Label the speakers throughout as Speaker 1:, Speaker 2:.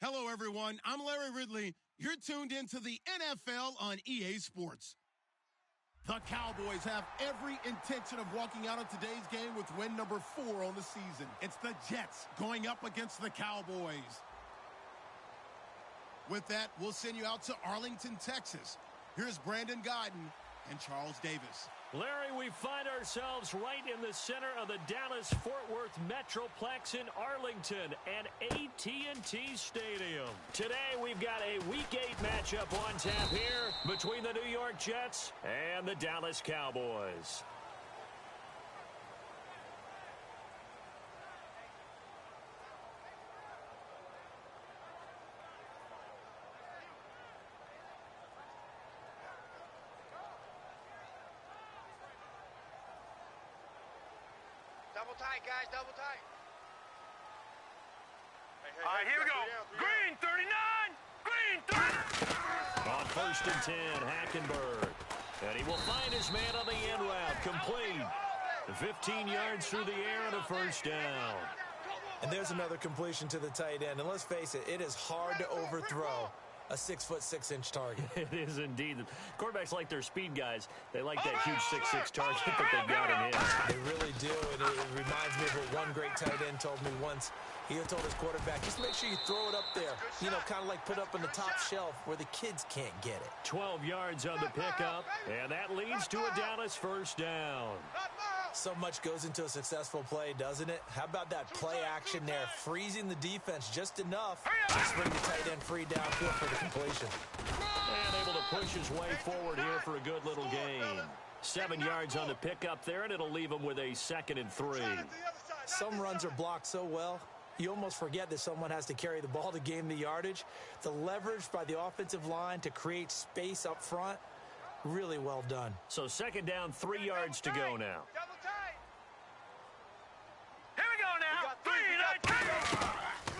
Speaker 1: Hello, everyone. I'm Larry Ridley. You're tuned into the NFL on EA Sports. The Cowboys have every intention of walking out of today's game with win number 4 on the season. It's the Jets going up against the Cowboys. With that, we'll send you out to Arlington, Texas. Here's Brandon Godden and Charles Davis.
Speaker 2: Larry, we find ourselves right in the center of the Dallas-Fort Worth Metroplex in Arlington at AT&T Stadium. Today, we've got a Week 8 matchup on tap here between the New York Jets and the Dallas Cowboys.
Speaker 3: Double tight, guys, double tight.
Speaker 4: All right, here we go. Green 39, green 39.
Speaker 2: On 1st and 10, Hackenberg. And he will find his man on the end route, complete. 15 yards through the air and a first down.
Speaker 5: And there's another completion to the tight end. And let's face it, it is hard to overthrow a 6'6" target.
Speaker 2: It is indeed. Quarterbacks like their speed guys. They like that huge 6'6" target that they got in him.
Speaker 5: They really do, and it reminds me of what one great tight end told me once. He told his quarterback, just make sure you throw it up there. You know, kind of like put up on the top shelf where the kids can't get it.
Speaker 2: 12 yards on the pickup, and that leads to a Dallas first down.
Speaker 5: So much goes into a successful play, doesn't it? How about that play action there, freezing the defense just enough to bring the tight end free downfield for the completion.
Speaker 2: And able to push his way forward here for a good little gain. 7 yards on the pickup there, and it'll leave him with a 2nd and 3.
Speaker 5: Some runs are blocked so well, you almost forget that someone has to carry the ball to gain the yardage. The leverage by the offensive line to create space up front, really well done.
Speaker 2: So 2nd down, 3 yards to go now.
Speaker 4: Here we go now. 3, 9, 2.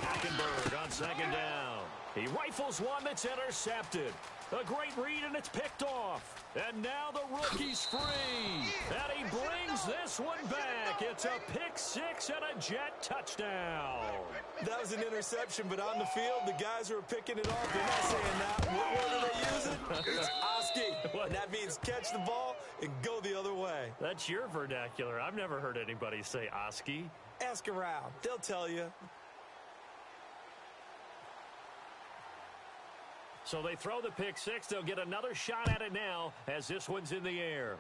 Speaker 2: Hackenberg on 2nd down. He rifles one that's intercepted. A great read, and it's picked off. And now the rookie's free. And he brings this one back. It's a pick-6 and a Jet touchdown.
Speaker 5: That was an interception, but on the field, the guys who are picking it off, they're not saying that. What word are they using? It's Oski. And that means catch the ball and go the other way.
Speaker 2: That's your vernacular. I've never heard anybody say Oski.
Speaker 5: Ask around. They'll tell you.
Speaker 2: So they throw the pick-6. They'll get another shot at it now as this one's in the air.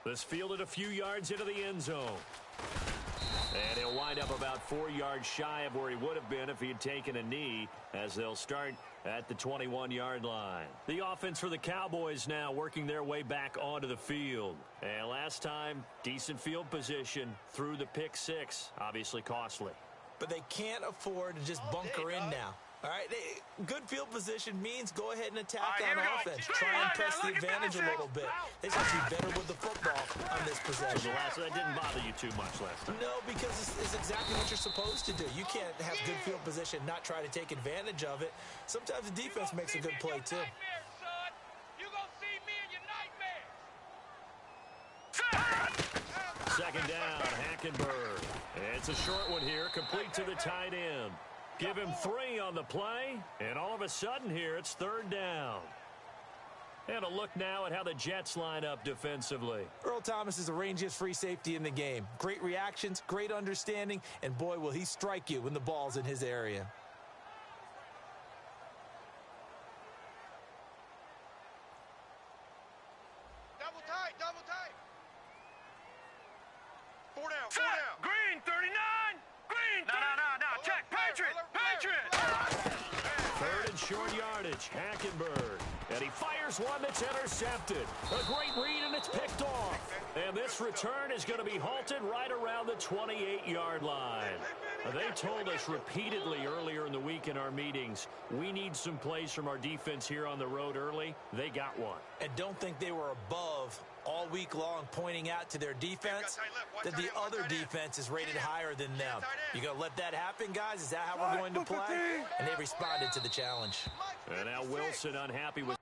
Speaker 2: This fielded a few yards into the end zone. And he'll wind up about 4 yards shy of where he would have been if he had taken a knee, as they'll start at the 21-yard line. The offense for the Cowboys now working their way back onto the field. And last time, decent field position through the pick-6, obviously costly.
Speaker 5: But they can't afford to just bunker in now. All right, good field position means go ahead and attack on offense. Try and press the advantage a little bit. They just have to be better with the football on this possession.
Speaker 2: That didn't bother you too much last time.
Speaker 5: No, because it's exactly what you're supposed to do. You can't have good field position, not try to take advantage of it. Sometimes the defense makes a good play, too.
Speaker 3: You gonna see me in your nightmares.
Speaker 2: 2nd down, Hackenberg. It's a short one here, complete to the tight end. Give him 3 on the play, and all of a sudden here, it's 3rd down. And a look now at how the Jets line up defensively.
Speaker 5: Earl Thomas is the rangiest free safety in the game. Great reactions, great understanding, and boy, will he strike you when the ball's in his area.
Speaker 3: Double tight, double tight. 4 down, 4
Speaker 4: Set.
Speaker 3: down.
Speaker 4: Green 39, green 39. No. Check. Patriot, Patriot.
Speaker 2: 3rd and short yardage, Hackenberg. And he fires one that's intercepted. A great read, and it's picked off. And this return is going to be halted right around the 28-yard line. They told us repeatedly earlier in the week in our meetings, we need some plays from our defense here on the road early. They got one.
Speaker 5: And don't think they were above all week long, pointing out to their defense that the other defense is rated higher than them. You going to let that happen, guys? Is that how we're going to play? And they responded to the challenge.
Speaker 2: And now Wilson unhappy with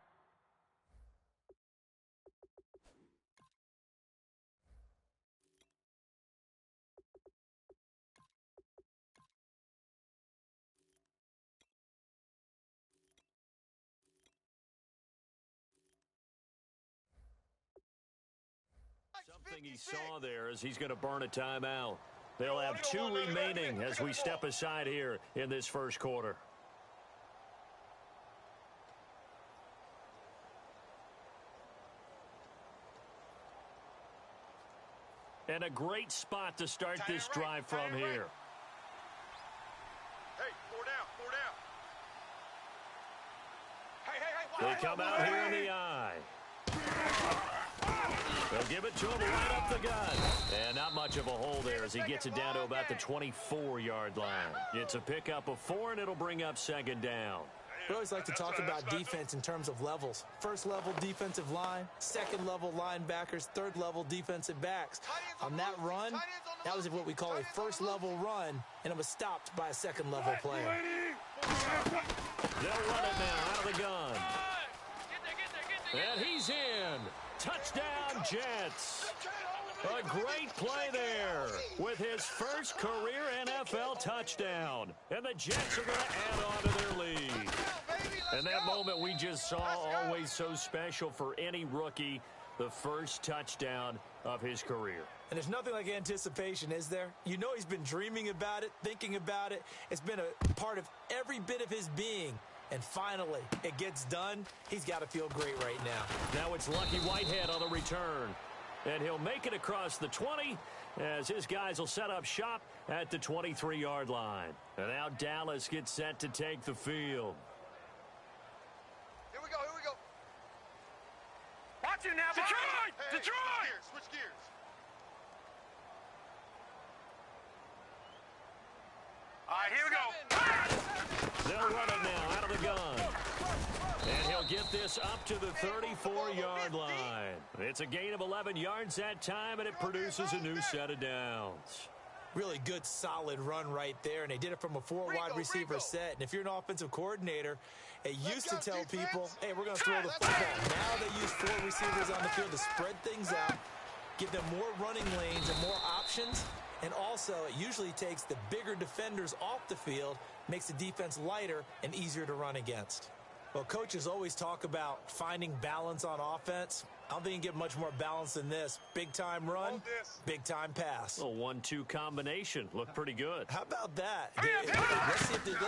Speaker 2: thing he saw there is he's going to burn a timeout. They'll have 2 remaining as we step aside here in this first quarter. And a great spot to start this drive from here.
Speaker 4: Hey, 4 down, 4 down.
Speaker 2: They come out here in the eye. They'll give it to him right up the gut. And not much of a hole there as he gets it down to about the 24-yard line. It's a pickup of 4, and it'll bring up second down.
Speaker 5: We always like to talk about defense in terms of levels. First level defensive line, second level linebackers, third level defensive backs. On that run, that was what we call a first level run, and it was stopped by a second level player.
Speaker 2: They'll run it now out of the gun. And he's in. Touchdown, Jets. A great play there with his first career NFL touchdown. And the Jets are going to add on to their lead. And that moment we just saw, always so special for any rookie, the first touchdown of his career.
Speaker 5: And there's nothing like anticipation, is there? You know he's been dreaming about it, thinking about it. It's been a part of every bit of his being. And finally, it gets done. He's got to feel great right now.
Speaker 2: Now it's Lucky Whitehead on the return. And he'll make it across the 20 as his guys will set up shop at the 23-yard line. And now Dallas gets set to take the field.
Speaker 4: Here we go, here we go. Watch it now, Detroit! Hey, Detroit! Switch gears. All right, here we go.
Speaker 2: They'll run it now out of the gun. And he'll get this up to the 34-yard line. It's a gain of 11 yards that time, and it produces a new set of downs.
Speaker 5: Really good, solid run right there, and they did it from a 4-wide receiver set. And if you're an offensive coordinator, it used to tell people, hey, we're going to throw the football. Now they use 4 receivers on the field to spread things out, give them more running lanes and more options. And also, it usually takes the bigger defenders off the field, makes the defense lighter and easier to run against. Well, coaches always talk about finding balance on offense. I don't think you can get much more balance than this. Big-time run, big-time pass.
Speaker 2: A 1-2 combination. Looked pretty good.
Speaker 5: How about that? Let's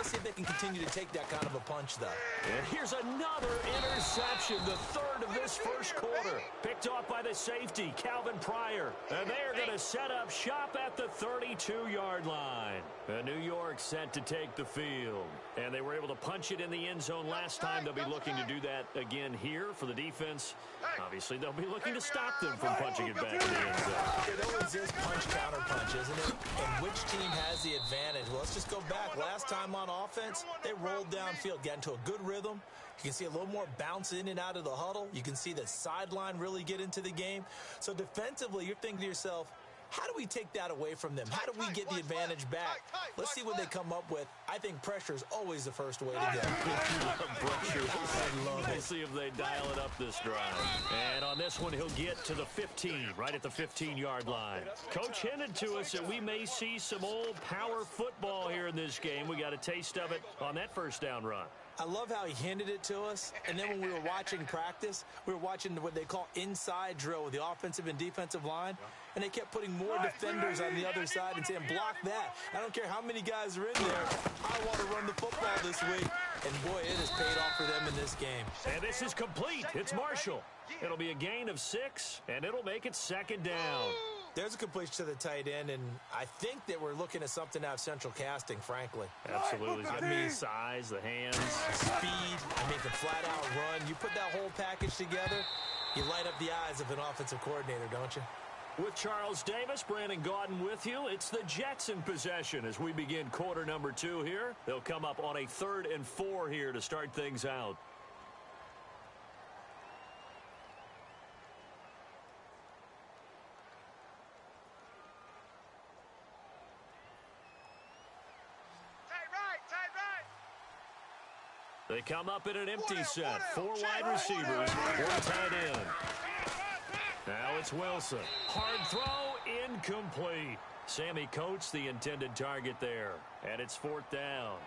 Speaker 5: see if they can continue to take that kind of a punch, though.
Speaker 2: And here's another interception, the third of this first quarter. Picked off by the safety, Calvin Pryor. And they're going to set up shop at the 32-yard line. And New York set to take the field. And they were able to punch it in the end zone last time. They'll be looking to do that again here for the defense. Obviously, they'll be looking to stop them from punching it back in the end zone.
Speaker 5: It always is punch-counter-punch, isn't it? And which team has the advantage? Well, let's just go back. Last time on offense, they rolled downfield, got into a good rhythm. You can see a little more bounce in and out of the huddle. You can see the sideline really get into the game. So defensively, you're thinking to yourself, how do we take that away from them? How do we get the advantage back? Let's see what they come up with. I think pressure is always the first way to go.
Speaker 2: We'll see if they dial it up this drive. And on this one, he'll get to the 15, right at the 15-yard line. Coach hinted to us that we may see some old power football here in this game. We got a taste of it on that first down run.
Speaker 5: I love how he hinted it to us, and then when we were watching practice, we were watching what they call inside drill with the offensive and defensive line, and they kept putting more defenders on the other side and saying, block that. I don't care how many guys are in there. I want to run the football this week. And, boy, it has paid off for them in this game.
Speaker 2: And this is complete. It's Marshall. It'll be a gain of 6, and it'll make it second down.
Speaker 5: There's a completion to the tight end, and I think that we're looking at something out of central casting, frankly.
Speaker 2: Absolutely. He's got the size, the hands.
Speaker 5: Speed, can flat-out run. You put that whole package together, you light up the eyes of an offensive coordinator, don't you?
Speaker 2: With Charles Davis, Brandon Gaudin with you. It's the Jets in possession as we begin quarter number 2 here. They'll come up on a 3rd and 4 here to start things out. They come up in an empty set. 4 wide receivers, 1 tight end. Now it's Wilson. Hard throw, incomplete. Sammy Coates, the intended target there. And it's 4th down.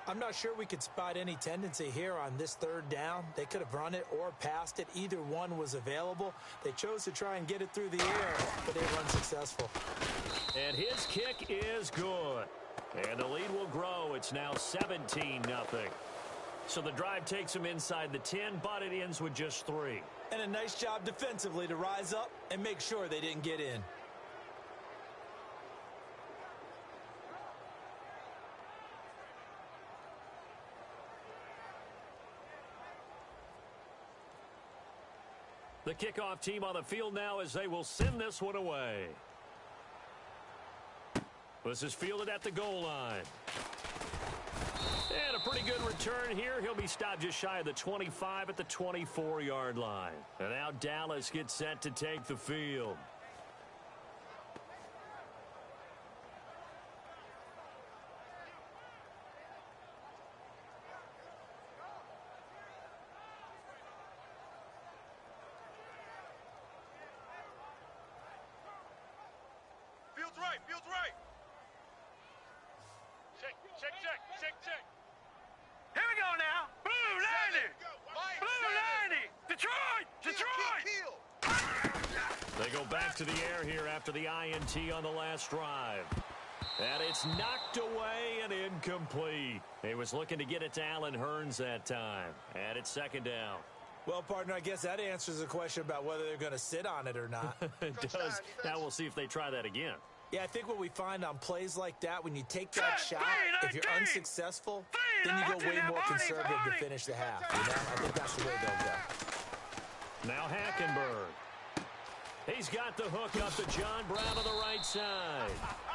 Speaker 5: I'm not sure we could spot any tendency here on this third down. They could have run it or passed it. Either one was available. They chose to try and get it through the air, but they were unsuccessful.
Speaker 2: And his kick is good. And the lead will grow. It's now 17-0. So the drive takes them inside the 10, but it ends with just 3.
Speaker 5: And a nice job defensively to rise up and make sure they didn't get in.
Speaker 2: The kickoff team on the field now as they will send this one away. This is fielded at the goal line. And a pretty good return here. He'll be stopped just shy of the 25 at the 24-yard line. And now Dallas gets set to take the field.
Speaker 4: Field's right. Check. Here we go now. Blue 90. Detroit.
Speaker 2: They go back to the air here after the INT on the last drive. And it's knocked away and incomplete. He was looking to get it to Allen Hurns that time. And it's second down.
Speaker 5: Well, partner, I guess that answers the question about whether they're going to sit on it or not.
Speaker 2: It does. Now we'll see if they try that again.
Speaker 5: Yeah, I think what we find on plays like that, when you take that shot, if you're unsuccessful, then you go way more conservative to finish the half. You know? I think that's the way they'll go.
Speaker 2: Now Hackenberg. He's got the hook up to John Brown on the right side.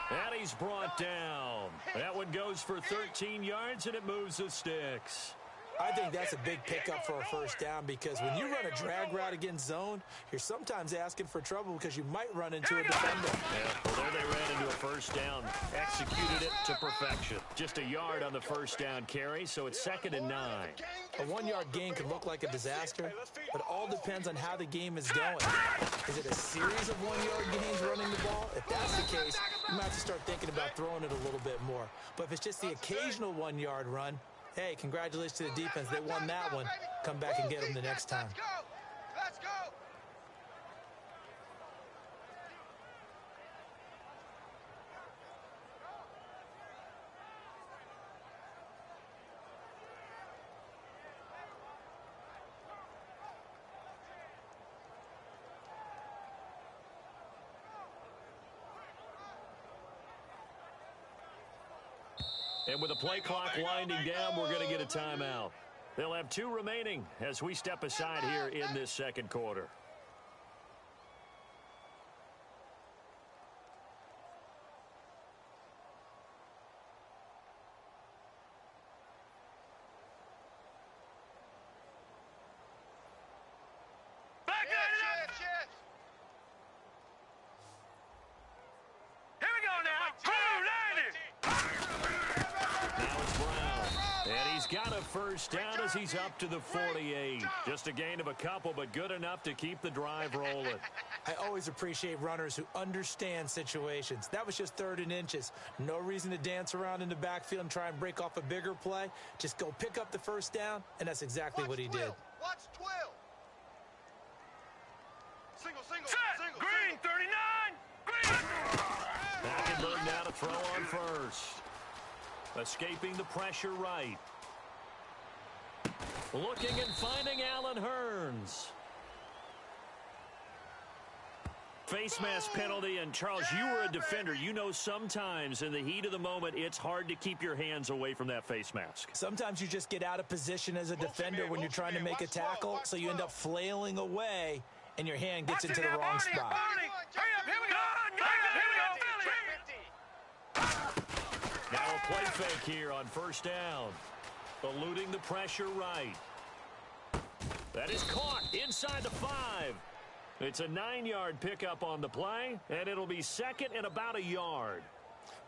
Speaker 2: And he's brought down. That one goes for 13 yards, and it moves the sticks.
Speaker 5: I think that's a big pickup for a first down because when you run a drag route against zone, you're sometimes asking for trouble because you might run into a defender.
Speaker 2: Yeah, well, there they ran into a first down. Executed it to perfection. Just a yard on the first down carry, so it's 2nd and 9.
Speaker 5: A 1-yard gain can look like a disaster, but it all depends on how the game is going. Is it a series of 1-yard gains running the ball? If that's the case, you might have to start thinking about throwing it a little bit more. But if it's just the occasional 1-yard run, hey, congratulations to the defense. They won that one. Come back and get them the next time.
Speaker 3: Let's go.
Speaker 2: And with the play clock winding down, we're going to get a timeout. They'll have 2 remaining as we step aside here in this second quarter.
Speaker 4: Here we go now.
Speaker 2: Got a first down as he's up to the 48. Just a gain of a couple, but good enough to keep the drive rolling.
Speaker 5: I always appreciate runners who understand situations. That was just 3rd and inches. No reason to dance around in the backfield and try and break off a bigger play. Just go pick up the first down, and that's exactly what he did.
Speaker 3: Watch 12.
Speaker 4: Set. Green 39. Green.
Speaker 2: Hackenberg now to throw on first. Escaping the pressure right. Looking and finding Allen Hurns. Face mask penalty, and Charles, you were a defender. You know sometimes in the heat of the moment, it's hard to keep your hands away from that face mask.
Speaker 5: Sometimes you just get out of position as a defender when you're trying to make a tackle, so you end up flailing away, and your hand gets into the wrong spot.
Speaker 2: Now a play fake here on first down. Eluding the pressure right. That is caught inside the 5. It's a 9-yard pickup on the play, and it'll be 2nd and about a yard.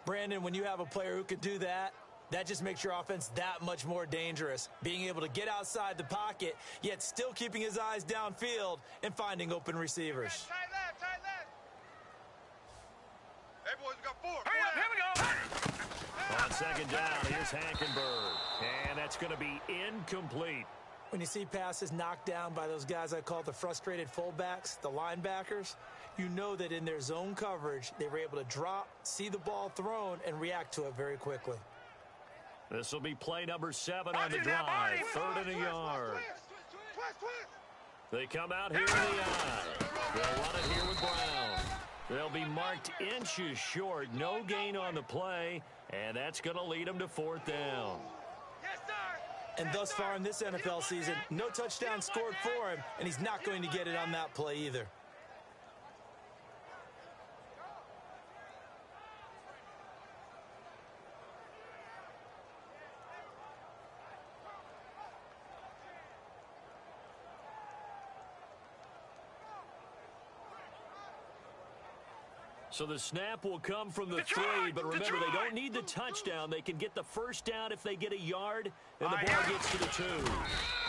Speaker 5: Brandon, when you have a player who can do that, that just makes your offense that much more dangerous. Being able to get outside the pocket, yet still keeping his eyes downfield and finding open receivers.
Speaker 3: Tight left. Hey, boys, we got 4.
Speaker 4: Hurry up, here we go.
Speaker 2: On second down, here's Hackenberg. And that's going to be incomplete.
Speaker 5: When you see passes knocked down by those guys I call the frustrated fullbacks, the linebackers, you know that in their zone coverage, they were able to drop, see the ball thrown, and react to it very quickly.
Speaker 2: This will be play number 7 on the drive. 3rd and a yard. They come out here in the eye. They'll run it here with Brown. They'll be marked inches short. No gain on the play, and that's going to lead them to 4th down.
Speaker 5: And thus far in this NFL season, no touchdown scored for him, and he's not going to get it on that play either.
Speaker 2: So the snap will come from the 3, but remember, they don't need the touchdown. They can get the first down if they get a yard, and the ball gets to the 2.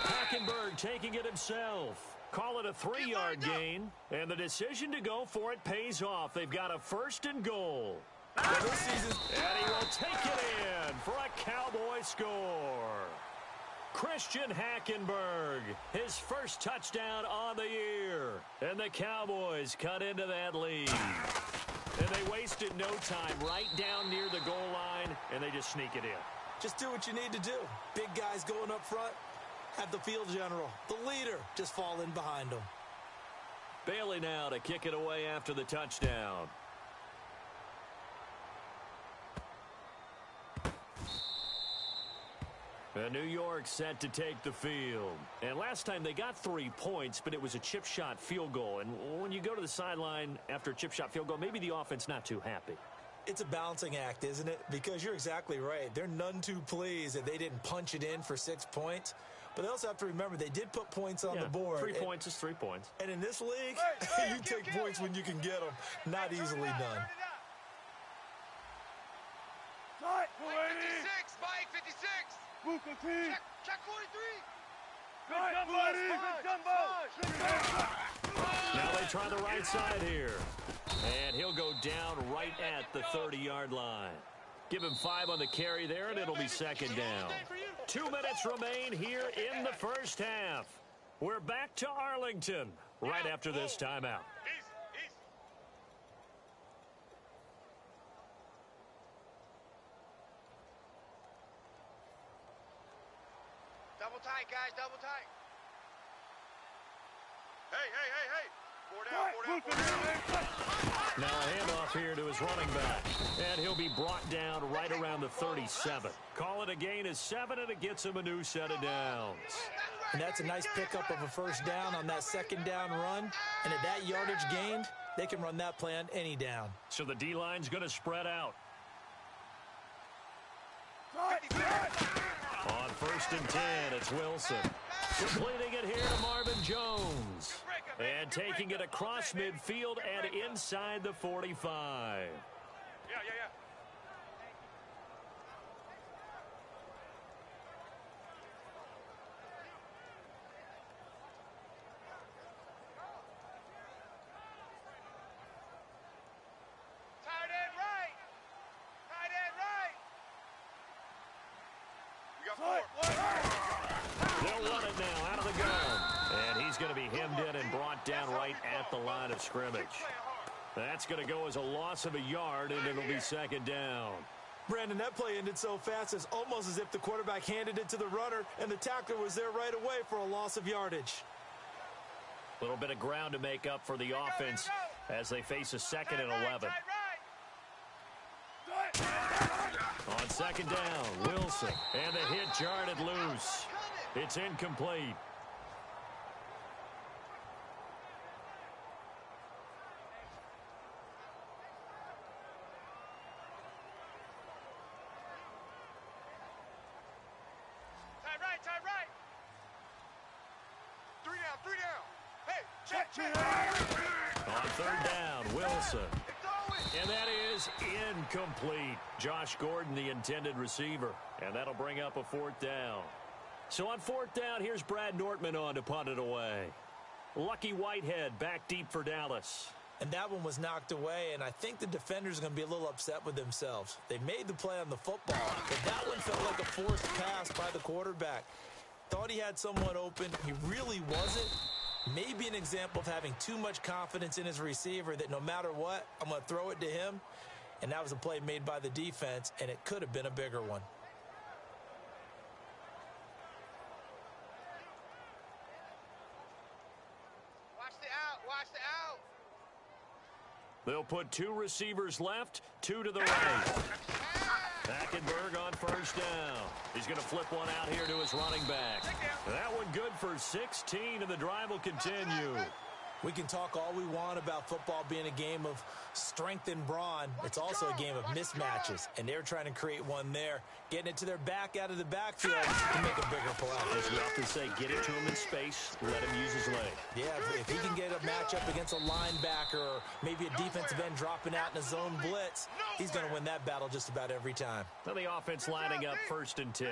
Speaker 2: Hackenberg taking it himself. Call it a 3-yard gain, and the decision to go for it pays off. They've got a 1st and goal. And he will take it in for a Cowboy score. Christian Hackenberg, his first touchdown on the year. And the Cowboys cut into that lead. And they wasted no time right down near the goal line, and they just sneak it in.
Speaker 5: Just do what you need to do. Big guys going up front, have the field general, the leader, just fall in behind them.
Speaker 2: Bailey now to kick it away after the touchdown. And New York set to take the field. And last time they got 3 points, but it was a chip shot field goal. And when you go to the sideline after a chip shot field goal, maybe the offense not too happy.
Speaker 5: It's a balancing act, isn't it? Because you're exactly right. They're none too pleased that they didn't punch it in for 6 points. But they also have to remember they did put points on the board.
Speaker 2: 3 points is 3 points.
Speaker 5: And in this league, you take points when you can get them. Not easily done.
Speaker 3: 56, Mike, 56. Check 43.
Speaker 4: Good jumbo.
Speaker 2: Now they try the right side here. And he'll go down right at the 30-yard line. Give him 5 on the carry there, and it'll be 2nd down. 2 minutes remain here in the first half. We're back to Arlington right after this timeout.
Speaker 3: Double tight, guys, double tight. Hey. 4 down.
Speaker 2: Now a handoff here to his running back. And he'll be brought down right around the 37. Call it a gain of 7, and it gets him a new set of downs.
Speaker 5: And that's a nice pickup of a 1st down on that 2nd down run. And at that yardage gained, they can run that play on any down.
Speaker 2: So the D-line's going to spread out. On 1st and 10, it's Wilson. Completing it here to Marvin Jones. And taking it across midfield and inside the 45.
Speaker 3: Yeah. Tight end right. We got 4.
Speaker 2: They'll run it now out of the gun. And he's going to be hemmed in and brought down right at the line of scrimmage. That's going to go as a loss of a yard, and it'll be 2nd down.
Speaker 5: Brandon, that play ended so fast, it's almost as if the quarterback handed it to the runner, and the tackler was there right away for a loss of yardage.
Speaker 2: A little bit of ground to make up for the offense as they face a 2nd and 11. On 2nd down, Wilson. And the hit jarred it loose. It's incomplete.
Speaker 3: Tight right. 3 down. Hey, check.
Speaker 2: On 3rd down, Wilson. And that is incomplete. Josh Gordon, the intended receiver. And that'll bring up a 4th down. So on 4th down, here's Brad Nortman on to punt it away. Lucky Whitehead back deep for Dallas.
Speaker 5: And that one was knocked away, and I think the defenders are going to be a little upset with themselves. They made the play on the football, but that one felt like a forced pass by the quarterback. Thought he had someone open. He really wasn't. Maybe an example of having too much confidence in his receiver that no matter what, I'm going to throw it to him. And that was a play made by the defense, and it could have been a bigger one.
Speaker 3: Watch the out. Watch the out.
Speaker 2: They'll put 2 receivers left, 2 to the right. Hackenberg on first down. He's going to flip one out here to his running back. That one good for 16, and the drive will continue.
Speaker 5: We can talk all we want about football being a game of strength and brawn. It's also a game of mismatches, and they're trying to create one there, getting it to their back out of the backfield to make a bigger play.
Speaker 2: As we often say, get it to him in space, let him use his leg.
Speaker 5: Yeah, if he can get a matchup against a linebacker or maybe a defensive end dropping out in a zone blitz, he's going to win that battle just about every time.
Speaker 2: Now the offense lining up 1st and 10.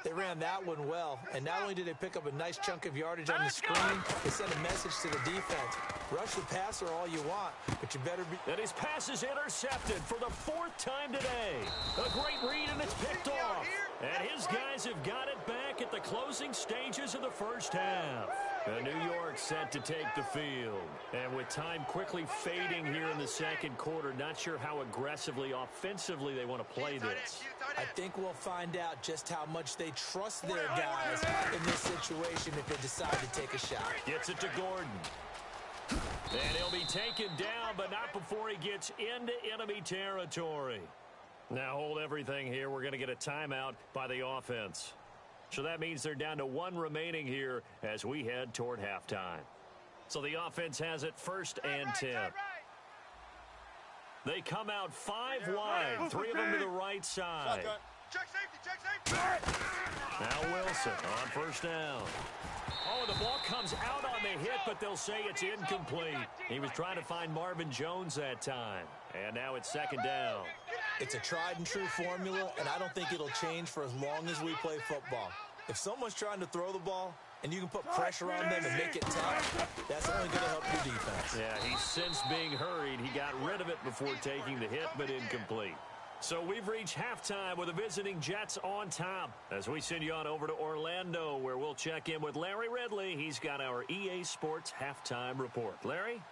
Speaker 5: They ran that one well, and not only did they pick up a nice chunk of yardage on the screen, they sent a message to the defense. Rush the passer all you want, but you better be...
Speaker 2: And his pass is intercepted for the 4th time today. A great read, and it's picked off. And his guys have got it back at the closing stages of the first half. New York set to take the field. And with time quickly fading here in the second quarter, not sure how aggressively, offensively they want to play this.
Speaker 5: I think we'll find out just how much they trust their guys in this situation if they decide to take a shot.
Speaker 2: Gets it to Gordon. And he'll be taken down, but not before he gets into enemy territory. Now hold everything here. We're going to get a timeout by the offense. So that means they're down to 1 remaining here as we head toward halftime. So the offense has it 1st and 10. They come out 5 wide, 3 of them to the right side.
Speaker 3: Check safety, check safety.
Speaker 2: Now Wilson on first down. Oh, the ball comes out on the hit, but they'll say it's incomplete. He was trying to find Marvin Jones that time. And now it's 2nd down.
Speaker 5: It's a tried and true formula, and I don't think it'll change for as long as we play football. If someone's trying to throw the ball, and you can put pressure on them and make it tough, that's only going to help your defense.
Speaker 2: Yeah, he's since being hurried. He got rid of it before taking the hit, but incomplete. So we've reached halftime with the visiting Jets on top as we send you on over to Orlando, where we'll check in with Larry Ridley. He's got our EA Sports halftime report. Larry?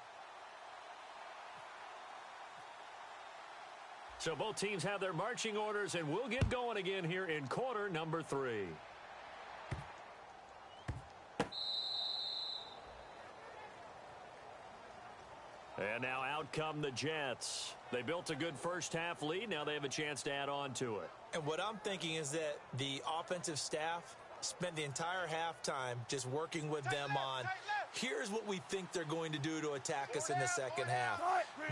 Speaker 2: So both teams have their marching orders, and we'll get going again here in quarter number 3. And now out come the Jets. They built a good first-half lead. Now they have a chance to add on to it.
Speaker 5: And what I'm thinking is that the offensive staff spent the entire halftime just working with them on, here's what we think they're going to do to attack us in the second half.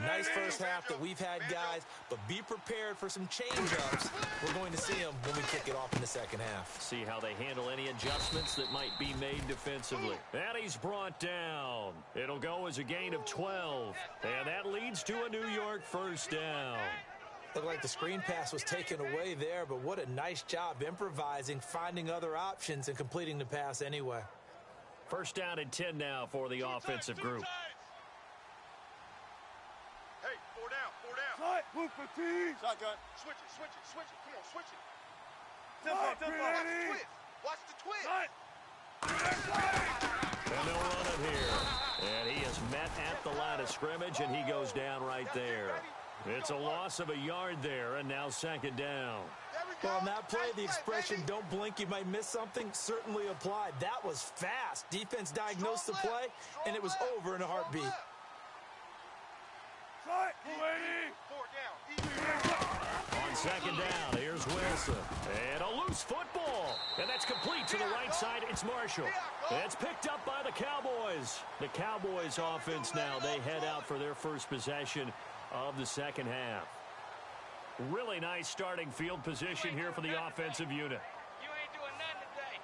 Speaker 5: Nice first half that we've had, guys, but be prepared for some change-ups. We're going to see them when we kick it off in the second half.
Speaker 2: See how they handle any adjustments that might be made defensively. And he's brought down. It'll go as a gain of 12. And that leads to a New York first down.
Speaker 5: Looked like the screen pass was taken away there, but what a nice job improvising, finding other options, and completing the pass anyway.
Speaker 2: First down and 10 now for the offensive group.
Speaker 3: Hey, 4 down, 4 down.
Speaker 4: Tight, move fatigue.
Speaker 3: Shotgun. Switch it, switch it, switch it. Come on, switch it.
Speaker 4: Tempo, tempo.
Speaker 3: Watch the twist.
Speaker 4: Tight.
Speaker 2: And they'll run it here. And he is met at the line of scrimmage, and he goes down right there. It's a loss of a yard there, and now 2nd down.
Speaker 5: Well, on that play, the expression, don't blink, you might miss something, certainly applied. That was fast. Defense diagnosed the play, and it was over in a heartbeat.
Speaker 4: Tight, waiting.
Speaker 3: 4 down.
Speaker 2: On 2nd down, here's Wilson. And a loose football. And that's complete to the right side. It's Marshall. It's picked up by the Cowboys. The Cowboys offense now, they head out for their first possession of the second half. Really nice starting field position here for the offensive unit.
Speaker 3: You ain't doing nothing today.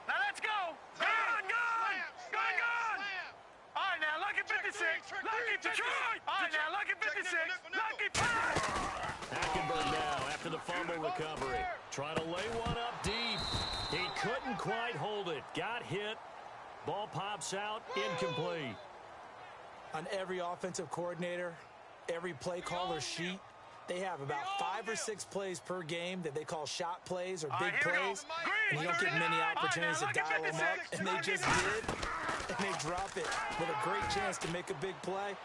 Speaker 4: Now let's go. Gun, gun. Gun, gun. All right, now, lucky 56. Lucky Detroit. All right, now, lucky 56. Lucky pass.
Speaker 2: Hackenberg now after the fumble recovery. Trying to lay one up deep. He couldn't quite hold it. Got hit. Ball pops out. Incomplete.
Speaker 5: On every offensive coordinator, every play caller sheet, they have about 5 or 6 plays per game that they call shot plays or big plays. And you don't get many opportunities to dial them up. And they just did. And they drop it with a great chance to make a big play.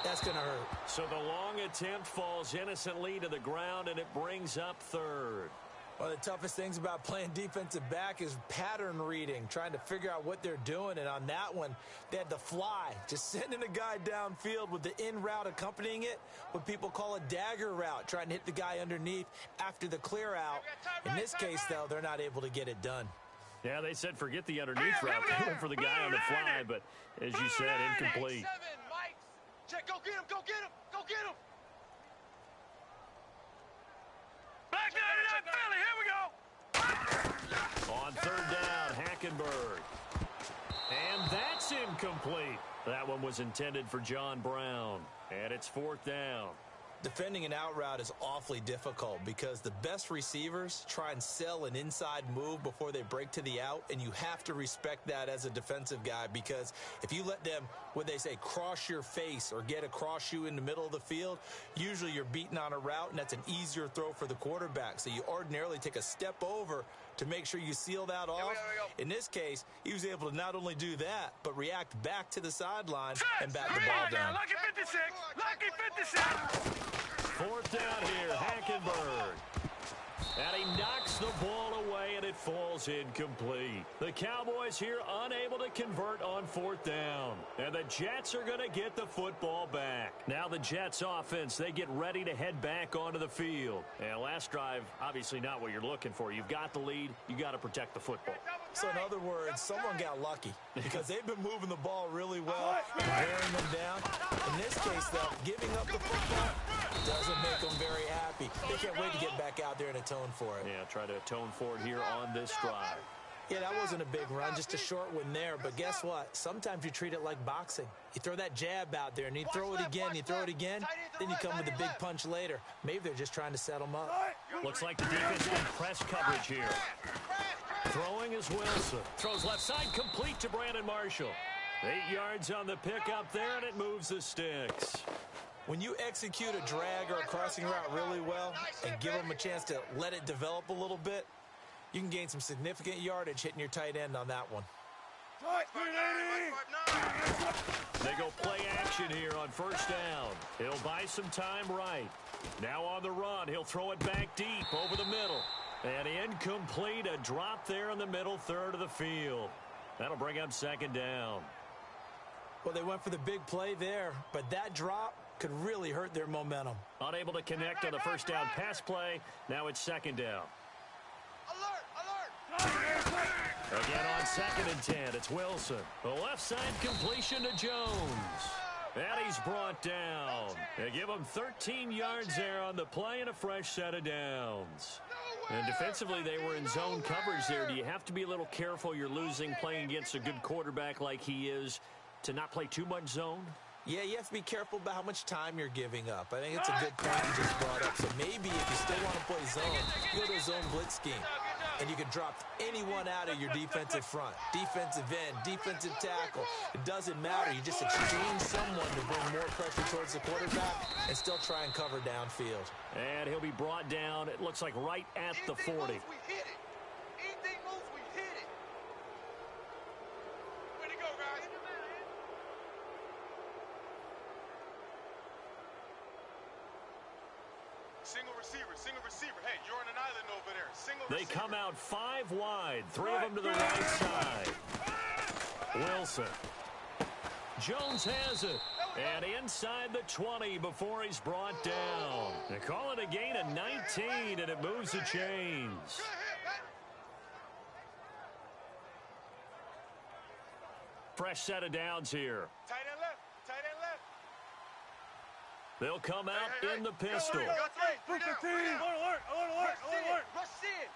Speaker 5: That's going to hurt.
Speaker 2: So the long attempt falls innocently to the ground, and it brings up third.
Speaker 5: One of the toughest things about playing defensive back is pattern reading, trying to figure out what they're doing. And on that one, they had the fly, just sending a guy downfield with the in route accompanying it, what people call a dagger route, trying to hit the guy underneath after the clear out. In this case, though, they're not able to get it done.
Speaker 2: Yeah, they said forget the underneath route. They went for the guy on the fly, but as you said, incomplete.
Speaker 3: Check, go get him, go get him, go get him.
Speaker 4: Back 99 Philly, here we go.
Speaker 2: On third down, Hackenberg. And that's incomplete. That one was intended for John Brown. And it's fourth down.
Speaker 5: Defending an out route is awfully difficult because the best receivers try and sell an inside move before they break to the out, and you have to respect that as a defensive guy because if you let them, what they say, cross your face or get across you in the middle of the field, usually you're beaten on a route, and that's an easier throw for the quarterback. So you ordinarily take a step over to make sure you seal that off. In this case, he was able to not only do that, but react back to the sideline and bat the ball down.
Speaker 4: Lucky 56, lucky 56.
Speaker 2: Fourth down here, Hackenberg. And he knocks the ball away, and it falls incomplete. The Cowboys here unable to convert on fourth down. And the Jets are going to get the football back. Now the Jets offense, they get ready to head back onto the field. And last drive, obviously not what you're looking for. You've got the lead. You got to protect the football.
Speaker 5: So in other words, someone got lucky because they've been moving the ball really well and wearing them down. In this case, though, giving up the football doesn't make them very happy. They can't wait to get back out there and atone for it.
Speaker 2: Yeah, try to atone for it here on this drive.
Speaker 5: Yeah, that wasn't a big run, just a short one there. But guess what? Sometimes you treat it like boxing. You throw that jab out there, and you throw it again, you throw it again, then you come with a big punch later. Maybe they're just trying to set them up.
Speaker 2: Looks like the defense in press coverage here. Throwing is Wilson. Throws left side, complete to Brandon Marshall. 8 yards on the pickup there, and it moves the sticks.
Speaker 5: When you execute a drag or a crossing route really well and give them a chance to let it develop a little bit, you can gain some significant yardage hitting your tight end on that one.
Speaker 2: They go play action here on first down. He'll buy some time right. Now on the run, he'll throw it back deep over the middle. And incomplete, a drop there in the middle third of the field. That'll bring up second down.
Speaker 5: Well, they went for the big play there, but that drop could really hurt their momentum.
Speaker 2: Unable to connect on the first down pass play. Now it's second down. Again on 2nd and 10, it's Wilson. The left side completion to Jones. And he's brought down. They give him 13 yards there on the play and a fresh set of downs. And defensively, they were in zone coverage there. Do you have to be a little careful? You're losing playing against a good quarterback like he is to not play too much zone?
Speaker 5: Yeah, you have to be careful about how much time you're giving up. I think it's a good point you just brought up. So maybe if you still want to play zone, you go to a zone blitz scheme. And you can drop anyone out of your defensive front. Defensive end, defensive tackle. It doesn't matter. You just exchange someone to bring more pressure towards the quarterback and still try and cover downfield.
Speaker 2: And he'll be brought down, it looks like, right at the 40.
Speaker 3: Single receiver. Hey, you're on an island over there.
Speaker 2: They come out 5 wide, 3 of them to the right side. Wilson. Jones has it. And inside the 20 before he's brought down. They call it a gain of 19, and it moves the chains. Fresh set of downs here.
Speaker 3: Tight end left. Tight end left.
Speaker 2: They'll come out in the pistol.
Speaker 3: Alert. Rush in.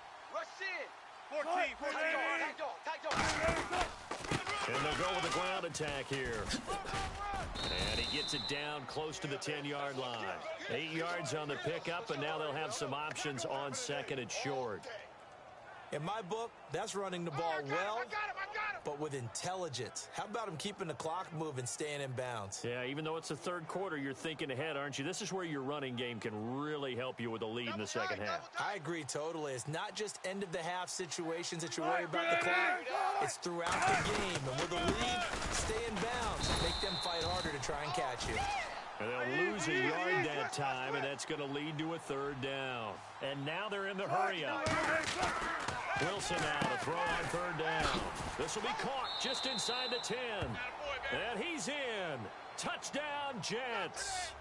Speaker 3: 14.
Speaker 2: And they'll go with the ground attack here. And he gets it down close to the 10-yard line. 8 yards on the pickup, and now they'll have some options on 2nd and short.
Speaker 5: In my book, that's running the ball well, but with intelligence. How about him keeping the clock moving, staying in bounds?
Speaker 2: Yeah, even though it's the third quarter, you're thinking ahead, aren't you? This is where your running game can really help you with a lead in the second half.
Speaker 5: I agree totally. It's not just end-of-the-half situations that you worry about the clock. It's throughout the game. And with a lead, stay in bounds. Make them fight harder to try and catch you.
Speaker 2: And they'll lose a yard that time, and that's going to lead to a third down. And now they're in the hurry-up. Wilson now to throw on third down. This will be caught just inside the 10. And he's in. Touchdown, Jets.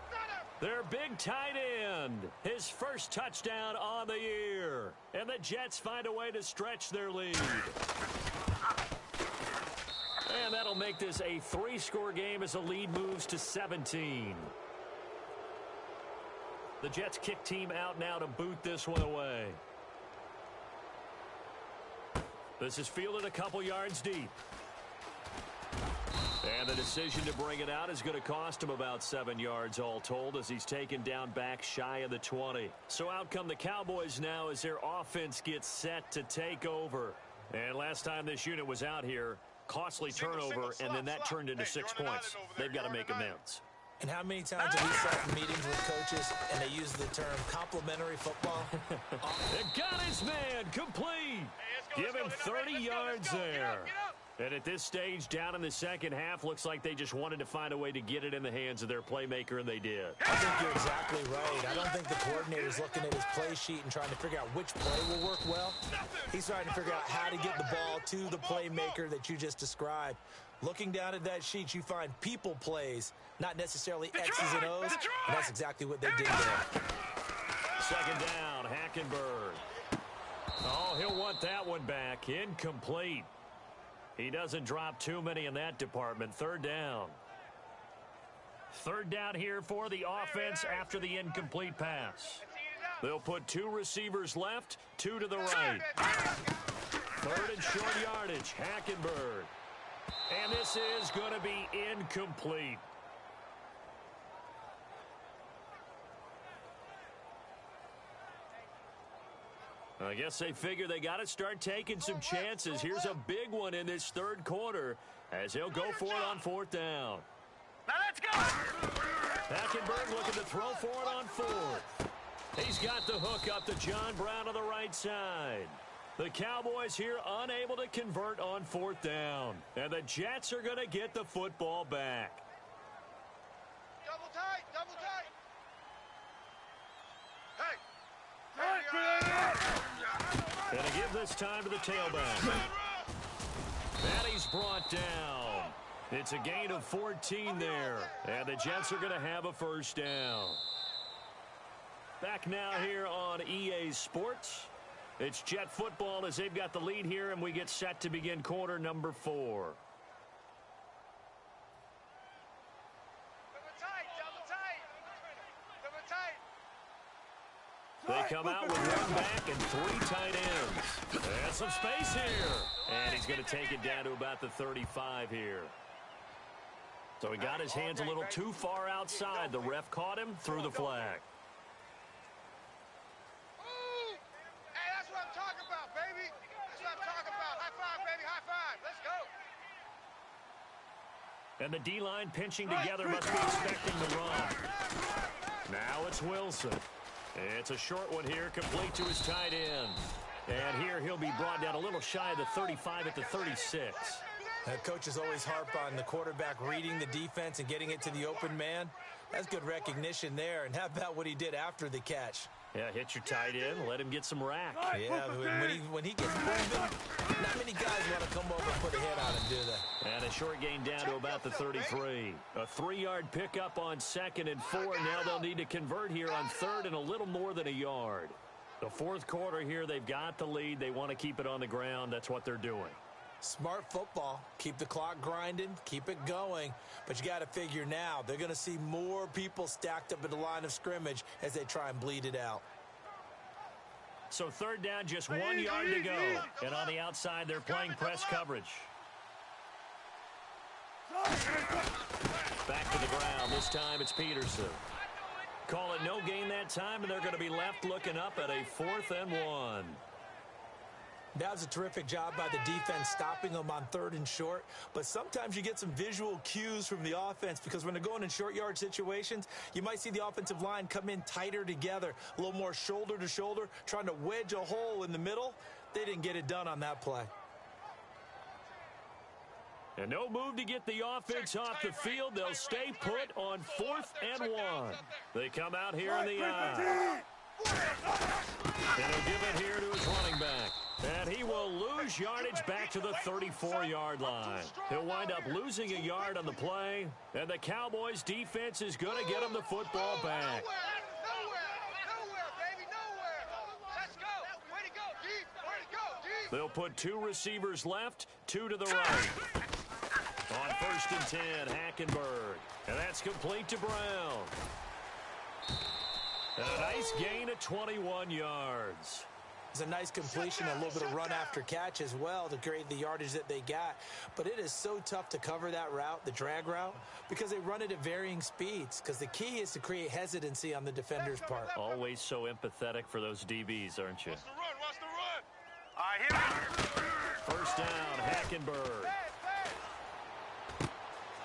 Speaker 2: Their big tight end. His first touchdown on the year. And the Jets find a way to stretch their lead. And that'll make this a 3-score game as the lead moves to 17. The Jets kick team out now to boot this one away. This is fielded a couple yards deep. And the decision to bring it out is going to cost him about 7 yards all told as he's taken down back shy of the 20. So out come the Cowboys now as their offense gets set to take over. And last time this unit was out here, costly turnover, and then that turned into 6 points. They've got to make amends.
Speaker 5: And how many times have we sat in meetings with coaches and they use the term complimentary football?
Speaker 2: They got his man complete. Give him 30 yards there. And at this stage, down in the second half, looks like they just wanted to find a way to get it in the hands of their playmaker, and they did.
Speaker 5: I think you're exactly right. I don't think the coordinator's looking at his play sheet and trying to figure out which play will work well. He's trying to figure out how to get the ball to the playmaker that you just described. Looking down at that sheet, you find people plays, not necessarily X's and O's, and that's exactly what they did there.
Speaker 2: Second down, Hackenberg. Oh, he'll want that one back. Incomplete. He doesn't drop too many in that department. Third down. Third down here for the offense after the incomplete pass. They'll put 2 receivers left, 2 to the right. Third and short yardage, Hackenberg. And this is going to be incomplete. I guess they figure they got to start taking some chances. Here's a big one in this third quarter as he'll go for it on fourth down.
Speaker 4: Now let's go!
Speaker 2: Hackenberg looking to throw for it on fourth. He's got the hook up to John Brown on the right side. The Cowboys here unable to convert on fourth down. And the Jets are going to get the football back.
Speaker 3: Double tight, double tight. Hey!
Speaker 2: Gonna give this time to the tailback. And he's brought down. It's a gain of 14 there. And the Jets are going to have a first down. Back now here on EA Sports. It's Jet football as they've got the lead here, and we get set to begin quarter number 4. They come out with 1 back and 3 tight ends. And some space here. And he's going to take it down to about the 35 here. So he got his hands a little too far outside. The ref caught him, threw the flag.
Speaker 3: Hey, that's what I'm talking about, baby. That's what I'm talking about. High five, baby, high five. Let's go.
Speaker 2: And the D-line pinching together must be expecting the run. Now it's Wilson. It's a short one here, complete to his tight end. And here he'll be brought down a little shy of the 35 at the 36.
Speaker 5: Coaches always harp on the quarterback reading the defense and getting it to the open man. That's good recognition there. And how about what he did after the catch?
Speaker 2: Yeah, hit your tight end, let him get some rack.
Speaker 5: Yeah, when he gets moving, not many guys want to come over and put a hit on him, do they?
Speaker 2: And a short gain down to about the 33. A 3-yard pickup on 2nd and 4. Now they'll need to convert here on 3rd and a little more than a yard. The fourth quarter here, they've got the lead. They want to keep it on the ground. That's what they're doing.
Speaker 5: Smart football. Keep the clock grinding. Keep it going. But you got to figure now, they're going to see more people stacked up at the line of scrimmage as they try and bleed it out.
Speaker 2: So 3rd down, just 1 yard to go. And on the outside, they're playing press coverage. Back to the ground. This time it's Peterson. Call it no gain that time, and they're going to be left looking up at a 4th and 1.
Speaker 5: That was a terrific job by the defense stopping them on 3rd and short. But sometimes you get some visual cues from the offense because when they're going in short yard situations, you might see the offensive line come in tighter together, a little more shoulder to shoulder, trying to wedge a hole in the middle. They didn't get it done on that play.
Speaker 2: And no move to get the offense off the field. They'll stay put on 4th and 1. They come out here in the eye. And he'll give it here to his running back. And he will lose yardage back to the 34-yard line. He'll wind up losing a yard on the play. And the Cowboys defense is going to get him the football back.
Speaker 3: Nowhere, baby, nowhere. Let's go. Way to go, D. Way to go, D.
Speaker 2: They'll put 2 receivers left, 2 to the right. On 1st and 10, Hackenberg. And that's complete to Brown. And a nice gain of 21 yards.
Speaker 5: It's a nice completion, a little bit of run after catch as well to create the yardage that they got. But it is so tough to cover that route, the drag route, because they run it at varying speeds. Because the key is to create hesitancy on the defender's part.
Speaker 2: Always so empathetic for those DBs, aren't you?
Speaker 3: Watch the run, watch the run.
Speaker 4: All right, here we go.
Speaker 2: 1st down, Hackenberg.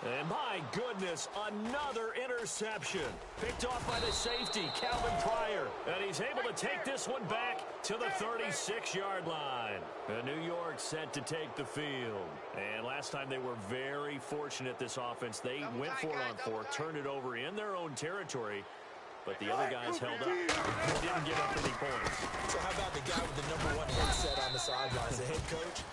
Speaker 2: And my goodness, another interception. Picked off by the safety, Calvin Pryor. And he's able to take this one back to the 36-yard line. And New York set to take the field. And last time they were very fortunate, this offense. They went for it on 4, turned it over in their own territory. But the other guys held up. They didn't give up any points.
Speaker 5: So how about the guy with the #1 headset on the sidelines, the head coach?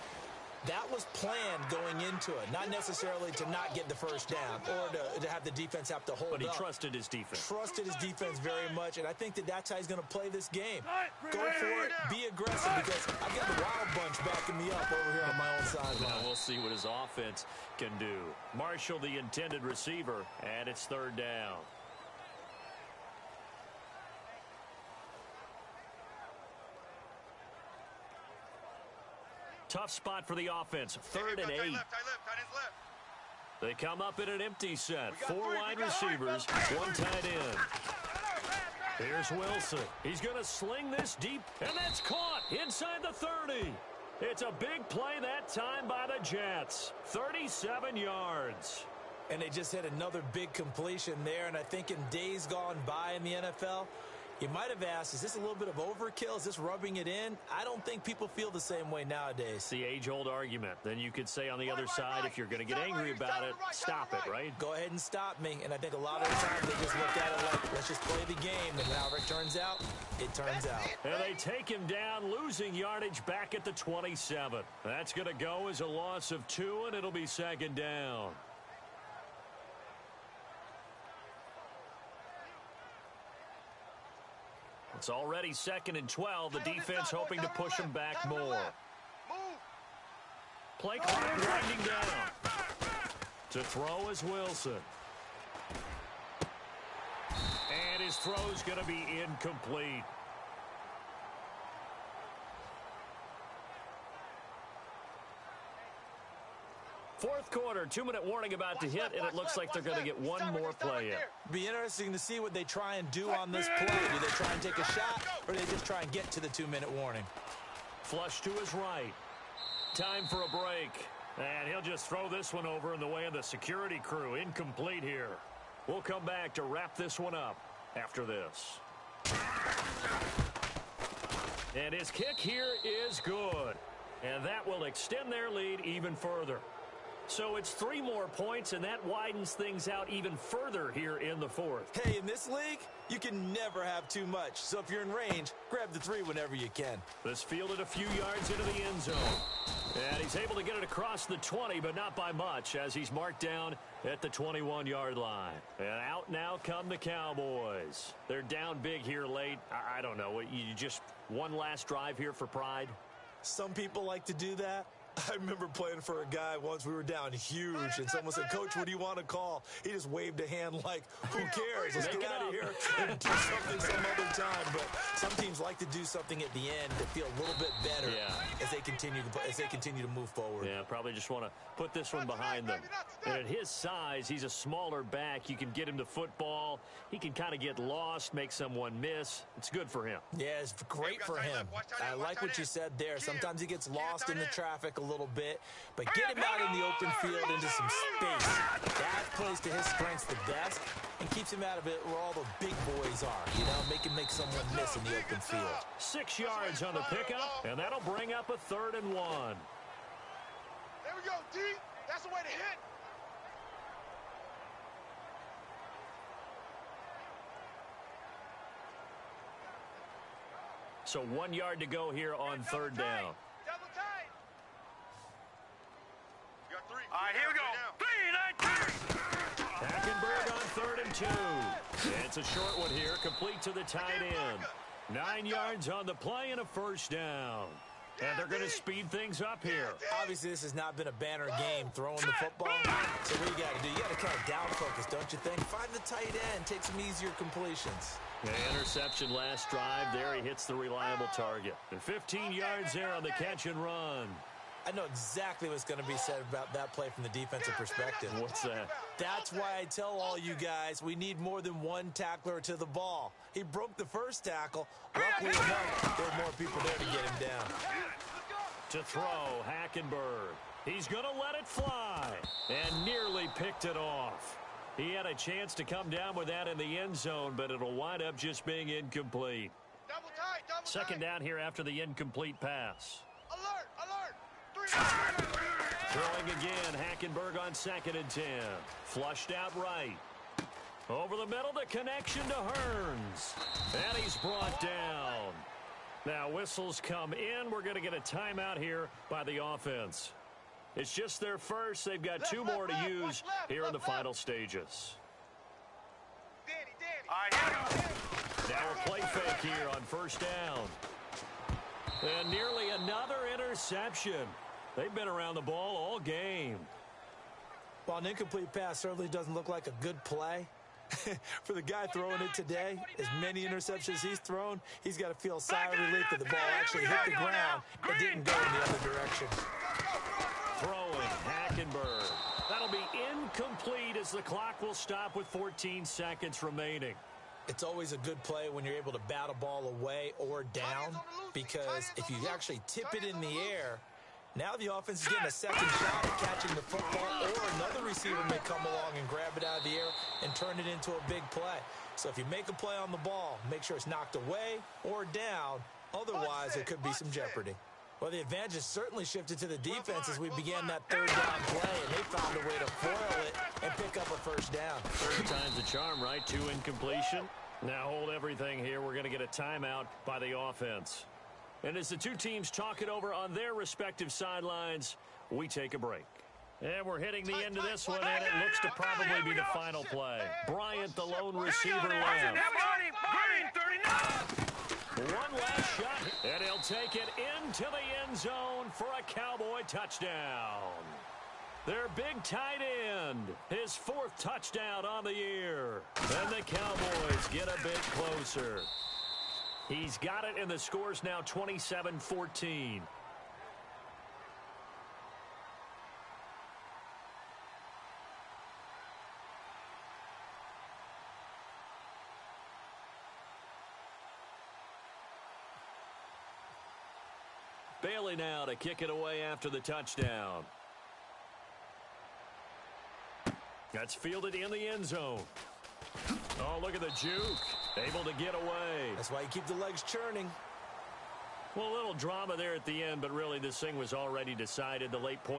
Speaker 5: That was planned going into it, not necessarily to not get the first down or to have the defense have to hold up.
Speaker 2: But he trusted his defense.
Speaker 5: Trusted his defense very much, and I think that that's how he's going to play this game. Go for it, be aggressive, because I've got the Wild Bunch backing me up over here on my own sideline.
Speaker 2: Now we'll see what his offense can do. Marshall, the intended receiver, and it's 3rd down. Tough spot for the offense. 3rd and 8. They come up in an empty set. 4 wide receivers, 1 tight end. Here's Wilson. He's going to sling this deep, and that's caught inside the 30. It's a big play that time by the Jets. 37 yards.
Speaker 5: And they just had another big completion there, and I think in days gone by in the NFL, you might have asked, is this a little bit of overkill? Is this rubbing it in? I don't think people feel the same way nowadays.
Speaker 2: It's the age-old argument. Then you could say on the other side, if you're going to get angry about it, stop it, right?
Speaker 5: Go ahead and stop me. And I think a lot of the time they just look at it like, let's just play the game. And however it turns out, it turns out.
Speaker 2: And they take him down, losing yardage back at the 27. That's going to go as a loss of 2, and it'll be 2nd down. It's already 2nd and 12. The defense hoping to push him back more. Play clock winding down. To throw is Wilson. And his throw's going to be incomplete. Fourth quarter, 2-minute warning about to hit, and it looks like they're going to get one more play in.
Speaker 5: Be interesting to see what they try and do on this play. Do they try and take a shot, or do they just try and get to the 2-minute warning?
Speaker 2: Flush to his right. Time for a break. And he'll just throw this one over in the way of the security crew. Incomplete here. We'll come back to wrap this one up after this. And his kick here is good. And that will extend their lead even further. So it's 3 more points, and that widens things out even further here in the fourth.
Speaker 5: Hey, in this league, you can never have too much. So if you're in range, grab the 3 whenever you can.
Speaker 2: This fielded a few yards into the end zone. And he's able to get it across the 20, but not by much, as he's marked down at the 21-yard line. And out now come the Cowboys. They're down big here late. I don't know. You just one last drive here for pride?
Speaker 5: Some people like to do that. I remember playing for a guy once. We were down huge, and someone said, "Coach, what do you want to call?" He just waved a hand like, "Who cares? Let's get out of here and do something some other time." But some teams like to do something at the end to feel a little bit better as they continue to move forward.
Speaker 2: Yeah, probably just want to put this one behind them. And at his size, he's a smaller back. You can get him to football. He can kind of get lost, make someone miss. It's good for him.
Speaker 5: Yeah, it's great for him. I like what you said there. Sometimes he gets lost in the traffic a little bit, but get him out in the open field into some space. That plays to his strengths the best and keeps him out of it where all the big boys are, you know, make someone miss in the open field.
Speaker 2: 6 yards on the pickup, and that'll bring up a 3rd and 1.
Speaker 3: There we go, D. That's the way to hit.
Speaker 2: So 1 yard to go here on 3rd down.
Speaker 3: Double tight. You got 3.
Speaker 4: All right, here we go. 3, 9, 2.
Speaker 2: Hackenberg on 3rd and 2. And it's a short one here, complete to the tight end. 9 yards on the play and a 1st down. And they're going to speed things up here.
Speaker 5: Obviously, this has not been a banner game throwing the football. So what you got to do, you got to kind of down focus, don't you think? Find the tight end, take some easier completions.
Speaker 2: The interception last drive. There he hits the reliable target. And 15 yards there on the catch and run.
Speaker 5: I know exactly what's going to be said about that play from the defensive perspective.
Speaker 2: What's that?
Speaker 5: That's why I tell all you guys we need more than one tackler to the ball. He broke the first tackle. Luckily enough, there were more people there to get him down.
Speaker 2: To throw, Hackenberg. He's going to let it fly. And nearly picked it off. He had a chance to come down with that in the end zone, but it'll wind up just being incomplete.
Speaker 3: Double tight, double tight.
Speaker 2: 2nd down here after the incomplete pass.
Speaker 3: Alert, alert. 3.
Speaker 2: Throwing again, Hackenberg on 2nd and 10. Flushed out right. Over the middle, the connection to Hearns. And he's brought down. Now whistles come in. We're going to get a timeout here by the offense. It's just their first. They've got 2 more to use here in the final stages.
Speaker 3: Danny.
Speaker 4: All right, here we go.
Speaker 2: Now a play fake here on 1st down. And nearly another interception. They've been around the ball all game.
Speaker 5: Well, an incomplete pass certainly doesn't look like a good play. For the guy throwing it today, as many interceptions he's thrown, he's got to feel a sigh of relief that the ball actually hit the ground and didn't go in the other direction.
Speaker 2: Throwing, Hackenberg. That'll be incomplete as the clock will stop with 14 seconds remaining.
Speaker 5: It's always a good play when you're able to bat a ball away or down, because if you actually tip it in the air, now the offense is getting a second shot at catching the football, or another receiver may come along and grab it out of the air and turn it into a big play. So if you make a play on the ball, make sure it's knocked away or down. Otherwise, there could be some jeopardy. Well, the advantage has certainly shifted to the defense as we began that 3rd down play, and they found a way to foil it and pick up a 1st down.
Speaker 2: 3rd time's a charm, right? 2 incompletion. Now hold everything here. We're going to get a timeout by the offense. And as the 2 teams talk it over on their respective sidelines, we take a break. And we're hitting the end of this one, and it looks to probably be the final play. Bryant, the lone receiver, left. One last shot, and he'll take it into the end zone for a Cowboy touchdown. Their big tight end, his 4th touchdown on the year. And the Cowboys get a bit closer. He's got it, and the score's now 27-14. Bailey now to kick it away after the touchdown. That's fielded in the end zone. Oh, look at the juke. Able to get away.
Speaker 5: That's why you keep the legs churning.
Speaker 2: Well, a little drama there at the end, but really this thing was already decided. The late point